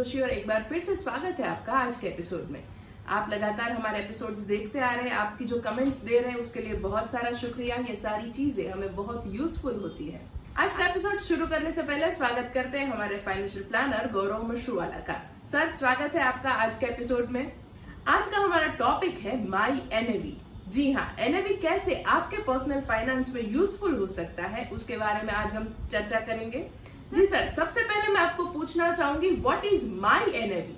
जोशी और एक बार फिर से स्वागत है आपका आज के एपिसोड में। आप लगातार हमारे एपिसोड्स देखते आ रहे हैं, आपकी जो कमेंट्स दे रहे हैं उसके लिए बहुत सारा शुक्रिया। ये सारी चीजें हमें बहुत यूजफुल होती है। आज का एपिसोड शुरू करने से पहले स्वागत करते हैं हमारे फाइनेंशियल प्लानर गौरव मशरूवाला का। सर, स्वागत है आपका आज के एपिसोड में। आज का हमारा टॉपिक है माई एनएवी। जी हाँ, एनएवी कैसे आपके पर्सनल फाइनेंस में यूजफुल हो सकता है उसके बारे में आज हम चर्चा करेंगे। जी सर, सबसे पहले मैं आपको पूछना चाहूंगी, what is my NAV?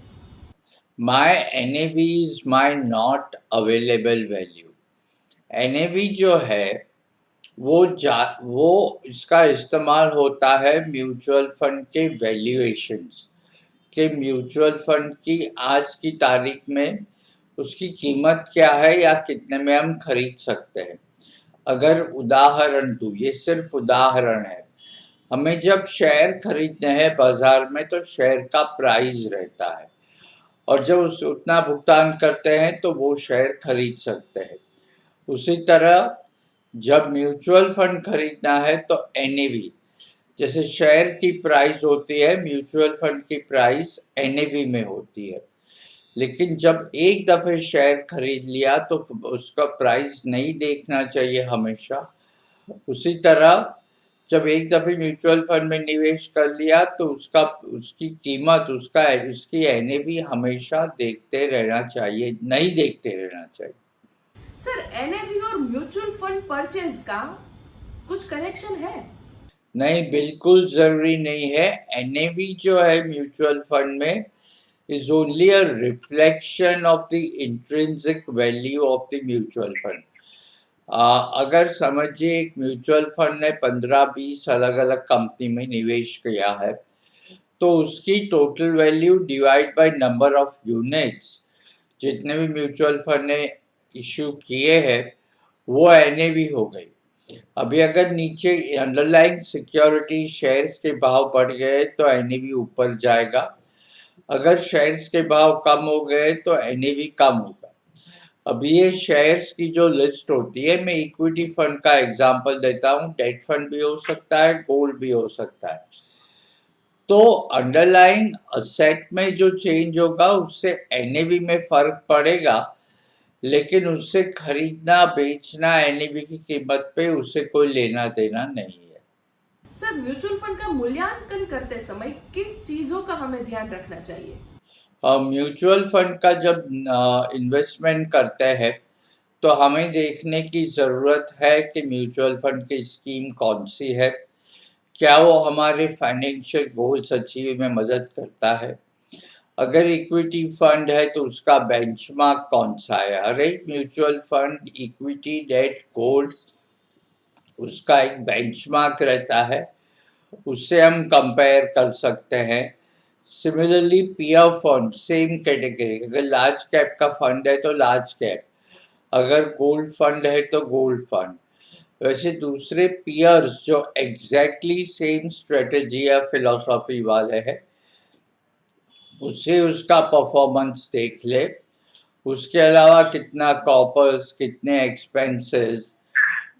My NAV is my not available value. NAV जो है वो इसका इस्तेमाल होता है म्यूचुअल फंड के वैल्यूएशंस के। म्यूचुअल फंड की आज की तारीख में उसकी कीमत क्या है या कितने में हम खरीद सकते हैं। अगर उदाहरण दूं, ये सिर्फ उदाहरण है, हमें जब शेयर खरीदने हैं बाजार में तो शेयर का प्राइस रहता है और जब उतना भुगतान करते हैं तो वो शेयर खरीद सकते हैं। उसी तरह जब म्यूचुअल फंड खरीदना है तो एनएवी, जैसे शेयर की प्राइस होती है, म्यूचुअल फंड की प्राइस एनएवी में होती है। लेकिन जब एक दफे शेयर खरीद लिया तो उसका प्राइस नहीं देखना चाहिए हमेशा। उसी तरह जब एक दफे म्यूचुअल फंड में निवेश कर लिया तो उसकी कीमत उसकी एनएवी हमेशा देखते रहना चाहिए, नहीं देखते रहना चाहिए। सर, एनएवी और म्यूचुअल फंड परचेज का कुछ कनेक्शन है? नहीं, बिल्कुल जरूरी नहीं है। एनएवी जो है म्यूचुअल फंड में is only a reflection of the intrinsic value of the mutual fund. अगर समझिए एक म्यूचुअल फंड ने 15-20 अलग अलग कंपनी में निवेश किया है तो उसकी total value divide by number of units, जितने भी म्यूचुअल फंड ने इश्यू किए हैं, वो एनएवी हो गई। अभी अगर नीचे अंडरलाइंग सिक्योरिटी शेयर्स के भाव बढ़ गए तो एनएवी ऊपर जाएगा, अगर शेयर्स के भाव कम हो गए तो एनएवी कम होगा। अभी ये शेयर्स की जो लिस्ट होती है, मैं इक्विटी फंड का एग्जांपल देता हूँ, डेट फंड भी हो सकता है, गोल्ड भी हो सकता है। तो अंडरलाइंग असेट में जो चेंज होगा उससे एनएवी में फर्क पड़ेगा, लेकिन उससे खरीदना बेचना एनएवी की कीमत पे उससे कोई लेना देना नहीं है। सर, म्यूचुअल फंड का मूल्यांकन करते समय किस चीजों का हमें ध्यान रखना चाहिए? म्यूचुअल फंड का जब इन्वेस्टमेंट करते हैं तो हमें देखने की ज़रूरत है कि म्यूचुअल फंड की स्कीम कौन सी है, क्या वो हमारे फाइनेंशियल गोल्स अचीव में मदद करता है। अगर इक्विटी फंड है तो उसका बेंचमार्क कौन सा है। हर एक mutual fund, equity, debt, gold, उसका एक बेंचमार्क रहता है, उससे हम कंपेयर कर सकते हैं। Similarly peer fund, same category, अगर लार्ज कैप का फंड है तो लार्ज कैप, अगर गोल्ड फंड है तो गोल्ड फंड। वैसे दूसरे पीयर्स जो एग्जैक्टली सेम स्ट्रेटेजी या फिलॉसफी वाले हैं, उससे उसका परफॉर्मेंस देख ले। उसके अलावा कितना कॉपर्स, कितने एक्सपेंसेस,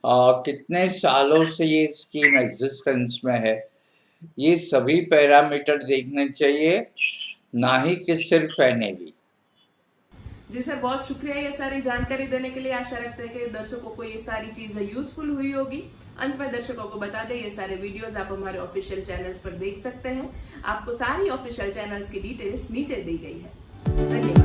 कितने सालों से ये स्कीम एग्जिस्टेंस में है, ये सभी पैरामीटर देखने चाहिए, ना ही कि सिर्फ एनएवी। जी सर, बहुत शुक्रिया ये सारी जानकारी देने के लिए। आशा रखते हैं कि दर्शकों को ये सारी चीजें यूजफुल हुई होगी। अंत में दर्शकों को बता दें, ये सारे वीडियोस आप हमारे ऑफिशियल चैनल्स पर देख सकते हैं। आपको सारी ऑफिशियल चैनल्स की डिटेल्स नीचे दी गई है। धन्यवाद।